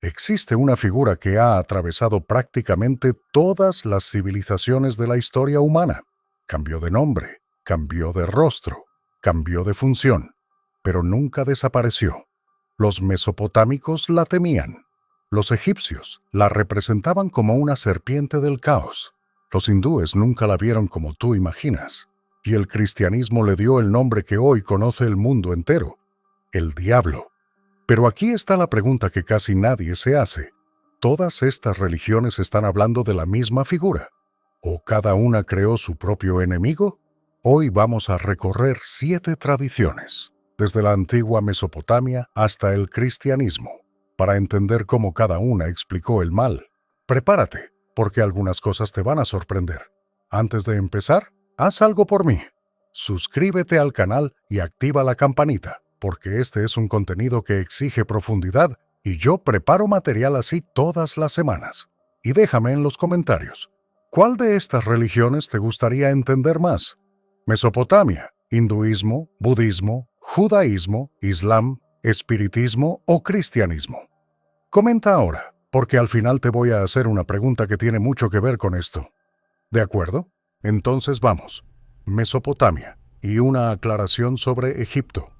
Existe una figura que ha atravesado prácticamente todas las civilizaciones de la historia humana. Cambió de nombre, cambió de rostro, cambió de función, pero nunca desapareció. Los mesopotámicos la temían. Los egipcios la representaban como una serpiente del caos. Los hindúes nunca la vieron como tú imaginas. Y el cristianismo le dio el nombre que hoy conoce el mundo entero: el diablo. Pero aquí está la pregunta que casi nadie se hace. ¿Todas estas religiones están hablando de la misma figura? ¿O cada una creó su propio enemigo? Hoy vamos a recorrer 7 tradiciones, desde la antigua Mesopotamia hasta el cristianismo, para entender cómo cada una explicó el mal. Prepárate, porque algunas cosas te van a sorprender. Antes de empezar, haz algo por mí. Suscríbete al canal y activa la campanita, porque este es un contenido que exige profundidad y yo preparo material así todas las semanas. Y déjame en los comentarios, ¿cuál de estas religiones te gustaría entender más? Mesopotamia, hinduismo, budismo, judaísmo, islam, espiritismo o cristianismo. Comenta ahora, porque al final te voy a hacer una pregunta que tiene mucho que ver con esto. ¿De acuerdo? Entonces vamos. Mesopotamia y una aclaración sobre Egipto.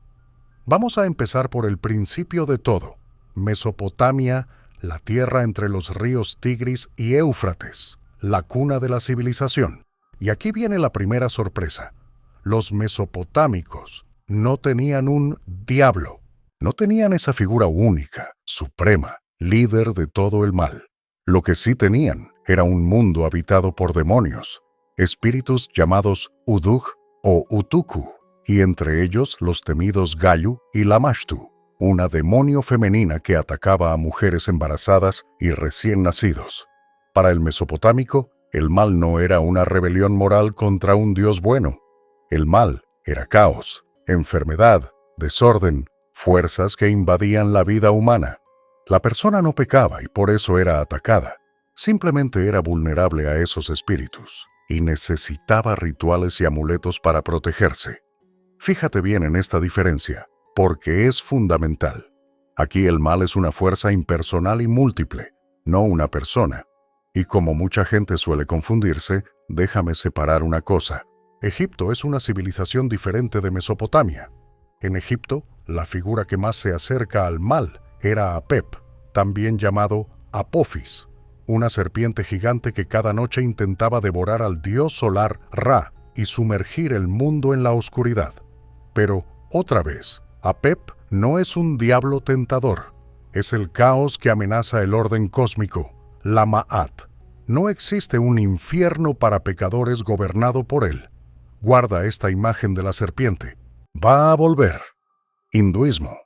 Vamos a empezar por el principio de todo. Mesopotamia, la tierra entre los ríos Tigris y Éufrates, la cuna de la civilización. Y aquí viene la primera sorpresa. Los mesopotámicos no tenían un diablo. No tenían esa figura única, suprema, líder de todo el mal. Lo que sí tenían era un mundo habitado por demonios, espíritus llamados Udug o Utuku, y entre ellos los temidos Gallu y Lamashtu, una demonio femenina que atacaba a mujeres embarazadas y recién nacidos. Para el mesopotámico, el mal no era una rebelión moral contra un dios bueno. El mal era caos, enfermedad, desorden, fuerzas que invadían la vida humana. La persona no pecaba y por eso era atacada. Simplemente era vulnerable a esos espíritus y necesitaba rituales y amuletos para protegerse. Fíjate bien en esta diferencia, porque es fundamental. Aquí el mal es una fuerza impersonal y múltiple, no una persona. Y como mucha gente suele confundirse, déjame separar una cosa. Egipto es una civilización diferente de Mesopotamia. En Egipto, la figura que más se acerca al mal era Apep, también llamado Apophis, una serpiente gigante que cada noche intentaba devorar al dios solar Ra y sumergir el mundo en la oscuridad. Pero, otra vez, Apep no es un diablo tentador. Es el caos que amenaza el orden cósmico, la Ma'at. No existe un infierno para pecadores gobernado por él. Guarda esta imagen de la serpiente. Va a volver. Hinduismo.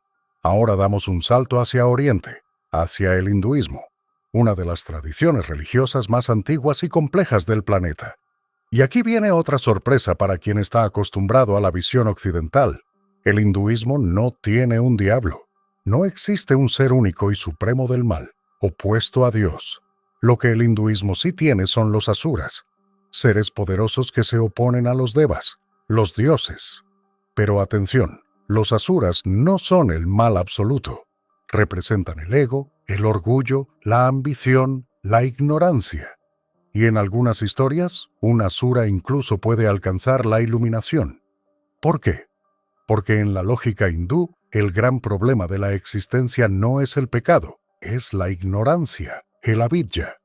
Ahora damos un salto hacia Oriente, hacia el hinduismo, una de las tradiciones religiosas más antiguas y complejas del planeta. Y aquí viene otra sorpresa para quien está acostumbrado a la visión occidental. El hinduismo no tiene un diablo. No existe un ser único y supremo del mal, opuesto a Dios. Lo que el hinduismo sí tiene son los asuras, seres poderosos que se oponen a los devas, los dioses. Pero atención, los asuras no son el mal absoluto. Representan el ego, el orgullo, la ambición, la ignorancia. Y en algunas historias, un asura incluso puede alcanzar la iluminación. ¿Por qué? Porque en la lógica hindú, el gran problema de la existencia no es el pecado, es la ignorancia, el avidya.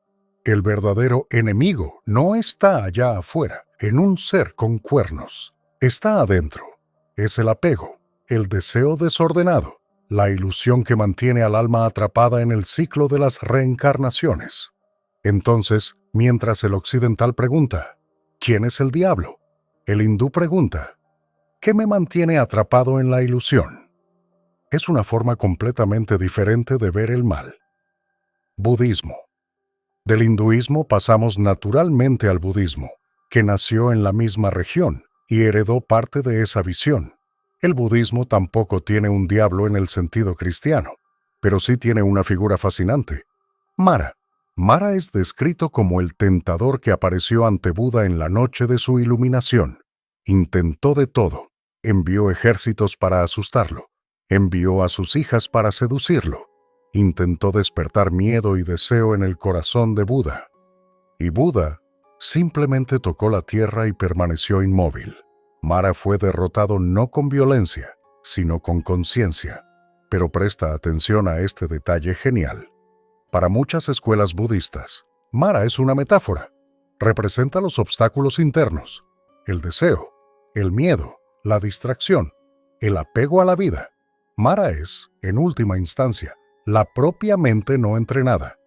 El verdadero enemigo no está allá afuera, en un ser con cuernos. Está adentro. Es el apego, el deseo desordenado, la ilusión que mantiene al alma atrapada en el ciclo de las reencarnaciones. Entonces, mientras el occidental pregunta, ¿quién es el diablo?, el hindú pregunta, ¿qué me mantiene atrapado en la ilusión? Es una forma completamente diferente de ver el mal. Budismo. Del hinduismo pasamos naturalmente al budismo, que nació en la misma región y heredó parte de esa visión. El budismo tampoco tiene un diablo en el sentido cristiano, pero sí tiene una figura fascinante: Mara. Mara es descrito como el tentador que apareció ante Buda en la noche de su iluminación. Intentó de todo. Envió ejércitos para asustarlo. Envió a sus hijas para seducirlo. intentó despertar miedo y deseo en el corazón de Buda. Y Buda simplemente tocó la tierra y permaneció inmóvil. Mara fue derrotado no con violencia, sino con conciencia. Pero presta atención a este detalle genial. Para muchas escuelas budistas, Mara es una metáfora. Representa los obstáculos internos, el deseo, el miedo, la distracción, el apego a la vida. Mara es, en última instancia, la propia mente no entrenada.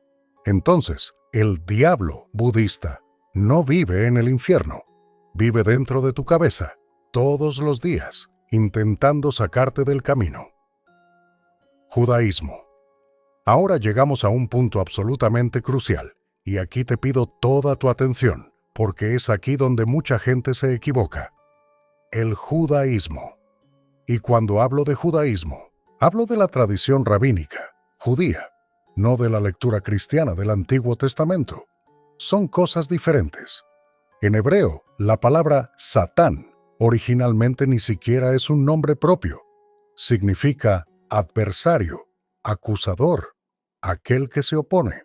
Entonces, el diablo budista no vive en el infierno, vive dentro de tu cabeza, todos los días, intentando sacarte del camino. Judaísmo. Ahora llegamos a un punto absolutamente crucial, y aquí te pido toda tu atención, porque es aquí donde mucha gente se equivoca. El judaísmo. Y cuando hablo de judaísmo, hablo de la tradición rabínica, judía, no de la lectura cristiana del Antiguo Testamento. Son cosas diferentes. En hebreo, la palabra Satán originalmente ni siquiera es un nombre propio. Significa adversario, acusador, aquel que se opone.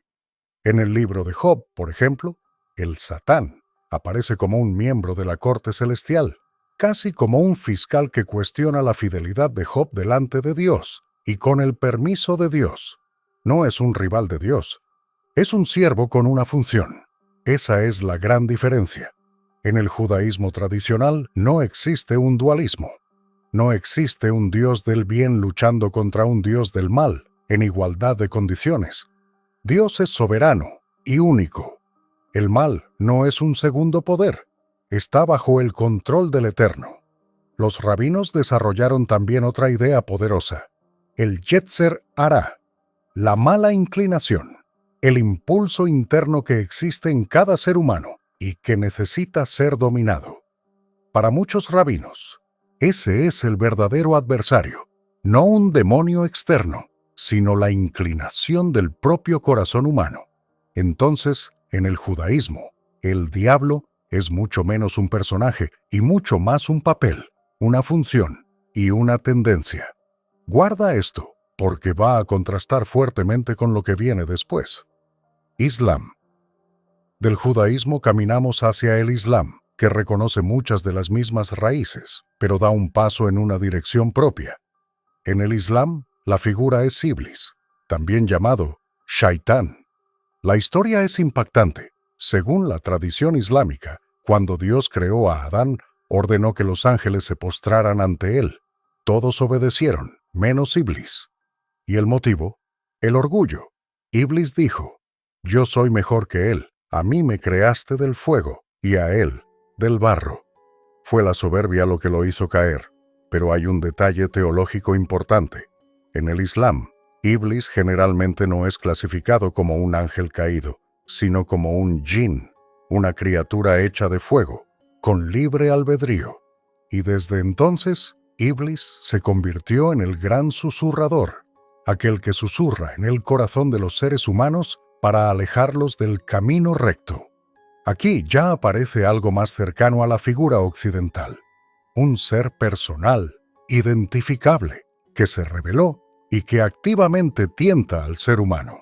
En el libro de Job, por ejemplo, el Satán aparece como un miembro de la corte celestial, casi como un fiscal que cuestiona la fidelidad de Job delante de Dios y con el permiso de Dios. No es un rival de Dios, es un siervo con una función. Esa es la gran diferencia. En el judaísmo tradicional no existe un dualismo. No existe un Dios del bien luchando contra un Dios del mal, en igualdad de condiciones. Dios es soberano y único. El mal no es un segundo poder. Está bajo el control del Eterno. Los rabinos desarrollaron también otra idea poderosa, el Yetzer Hará, la mala inclinación, el impulso interno que existe en cada ser humano y que necesita ser dominado. Para muchos rabinos, ese es el verdadero adversario, no un demonio externo, sino la inclinación del propio corazón humano. Entonces, en el judaísmo, el diablo es mucho menos un personaje y mucho más un papel, una función y una tendencia. Guarda esto, porque va a contrastar fuertemente con lo que viene después. Islam. Del judaísmo caminamos hacia el Islam, que reconoce muchas de las mismas raíces, pero da un paso en una dirección propia. En el Islam, la figura es Iblis, también llamado Shaitán. La historia es impactante. Según la tradición islámica, cuando Dios creó a Adán, ordenó que los ángeles se postraran ante él. Todos obedecieron, menos Iblis. ¿Y el motivo? El orgullo. Iblis dijo: «Yo soy mejor que él. A mí me creaste del fuego y a él del barro». Fue la soberbia lo que lo hizo caer. Pero hay un detalle teológico importante. En el Islam, Iblis generalmente no es clasificado como un ángel caído, sino como un jinn, una criatura hecha de fuego, con libre albedrío. Y desde entonces, Iblis se convirtió en el gran susurrador, aquel que susurra en el corazón de los seres humanos para alejarlos del camino recto. Aquí ya aparece algo más cercano a la figura occidental, un ser personal, identificable, que se reveló y que activamente tienta al ser humano.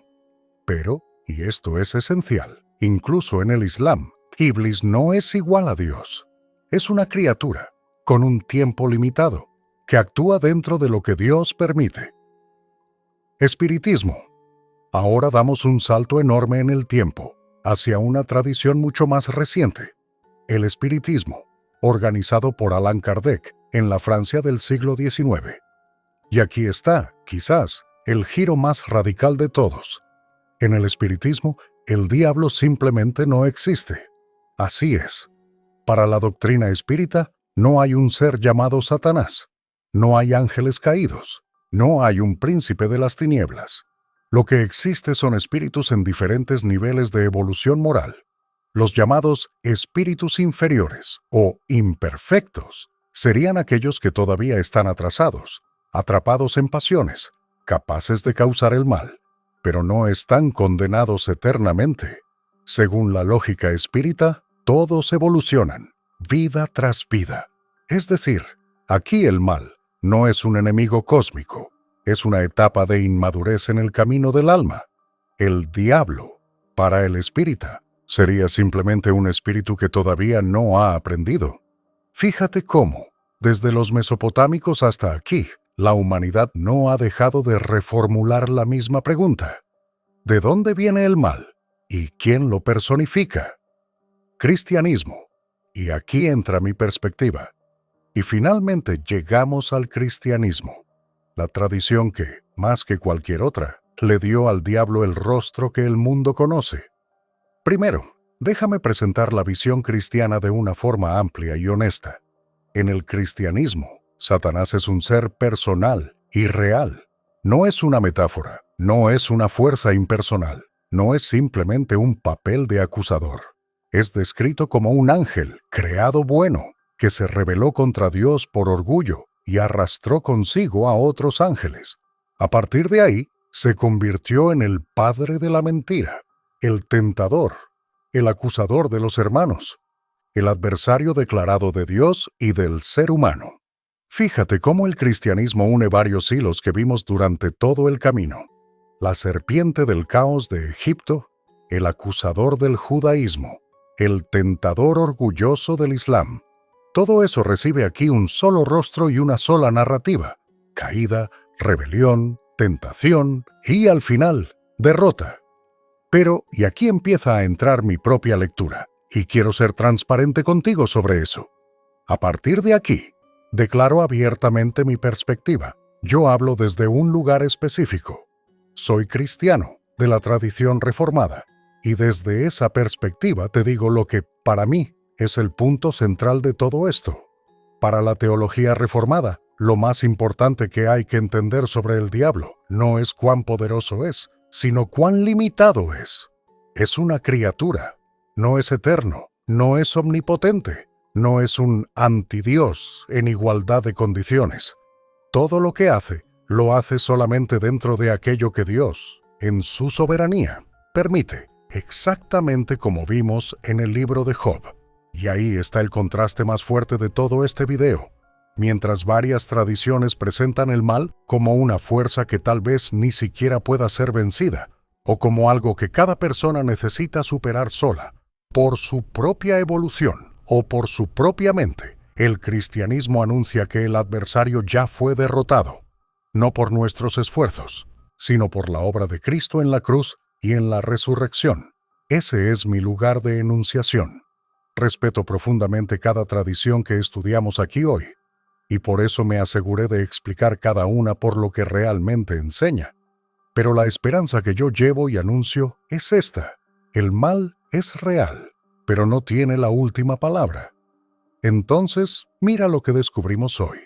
Pero, y esto es esencial, incluso en el Islam, Iblis no es igual a Dios. Es una criatura, con un tiempo limitado, que actúa dentro de lo que Dios permite. Espiritismo. Ahora damos un salto enorme en el tiempo, hacia una tradición mucho más reciente. El espiritismo, organizado por Allan Kardec en la Francia del siglo XIX. Y aquí está, quizás, el giro más radical de todos. En el espiritismo, el diablo simplemente no existe. Así es. Para la doctrina espírita, no hay un ser llamado Satanás. No hay ángeles caídos. No hay un príncipe de las tinieblas. Lo que existe son espíritus en diferentes niveles de evolución moral. Los llamados espíritus inferiores o imperfectos serían aquellos que todavía están atrasados, atrapados en pasiones, capaces de causar el mal, pero no están condenados eternamente. Según la lógica espírita, todos evolucionan, vida tras vida. Es decir, aquí el mal no es un enemigo cósmico, Es una etapa de inmadurez en el camino del alma. El diablo, para el espírita, sería simplemente un espíritu que todavía no ha aprendido. Fíjate cómo, desde los mesopotámicos hasta aquí, la humanidad no ha dejado de reformular la misma pregunta. ¿De dónde viene el mal? ¿Y quién lo personifica? Cristianismo. Y aquí entra mi perspectiva. Y finalmente llegamos al cristianismo, la tradición que, más que cualquier otra, le dio al diablo el rostro que el mundo conoce. Primero, déjame presentar la visión cristiana de una forma amplia y honesta. En el cristianismo, Satanás es un ser personal y real. No es una metáfora, no es una fuerza impersonal, no es simplemente un papel de acusador. Es descrito como un ángel, creado bueno, que se rebeló contra Dios por orgullo y arrastró consigo a otros ángeles. A partir de ahí, se convirtió en el padre de la mentira, el tentador, el acusador de los hermanos, el adversario declarado de Dios y del ser humano. Fíjate cómo el cristianismo une varios hilos que vimos durante todo el camino. La serpiente del caos de Egipto, el acusador del judaísmo, el tentador orgulloso del Islam. Todo eso recibe aquí un solo rostro y una sola narrativa: caída, rebelión, tentación y, al final, derrota. Pero, y aquí empieza a entrar mi propia lectura, y quiero ser transparente contigo sobre eso. A partir de aquí, declaro abiertamente mi perspectiva. Yo hablo desde un lugar específico. Soy cristiano, de la tradición reformada, y desde esa perspectiva te digo lo que, para mí, es el punto central de todo esto. Para la teología reformada, lo más importante que hay que entender sobre el diablo no es cuán poderoso es, sino cuán limitado es. Es una criatura, no es eterno, no es omnipotente, no es un antidios en igualdad de condiciones. Todo lo que hace, lo hace solamente dentro de aquello que Dios, en su soberanía, permite, exactamente como vimos en el libro de Job. Y ahí está el contraste más fuerte de todo este video. Mientras varias tradiciones presentan el mal como una fuerza que tal vez ni siquiera pueda ser vencida, o como algo que cada persona necesita superar sola, por su propia evolución o por su propia mente, el cristianismo anuncia que el adversario ya fue derrotado, no por nuestros esfuerzos, sino por la obra de Cristo en la cruz y en la resurrección. Ese es mi lugar de enunciación. Respeto profundamente cada tradición que estudiamos aquí hoy, y por eso me aseguré de explicar cada una por lo que realmente enseña. Pero la esperanza que yo llevo y anuncio es esta: el mal es real, pero no tiene la última palabra. Entonces, mira lo que descubrimos hoy.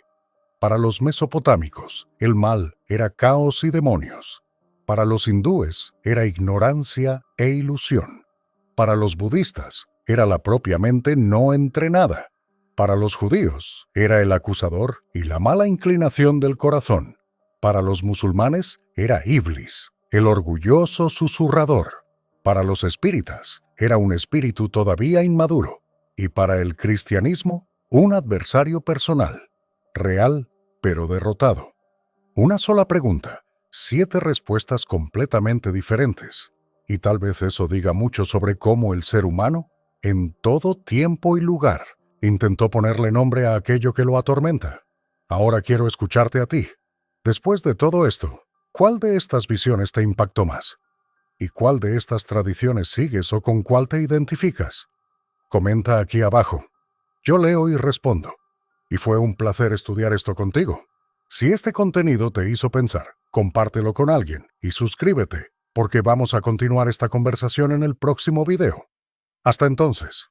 Para los mesopotámicos, el mal era caos y demonios. Para los hindúes, era ignorancia e ilusión. Para los budistas, era la propia mente no entrenada. Para los judíos, era el acusador y la mala inclinación del corazón. Para los musulmanes, era Iblis, el orgulloso susurrador. Para los espíritas, era un espíritu todavía inmaduro. Y para el cristianismo, un adversario personal, real, pero derrotado. Una sola pregunta, 7 respuestas completamente diferentes. Y tal vez eso diga mucho sobre cómo el ser humano, en todo tiempo y lugar, intentó ponerle nombre a aquello que lo atormenta. Ahora quiero escucharte a ti. Después de todo esto, ¿cuál de estas visiones te impactó más? ¿Y cuál de estas tradiciones sigues o con cuál te identificas? Comenta aquí abajo. Yo leo y respondo. Y fue un placer estudiar esto contigo. Si este contenido te hizo pensar, compártelo con alguien y suscríbete, porque vamos a continuar esta conversación en el próximo video. Hasta entonces.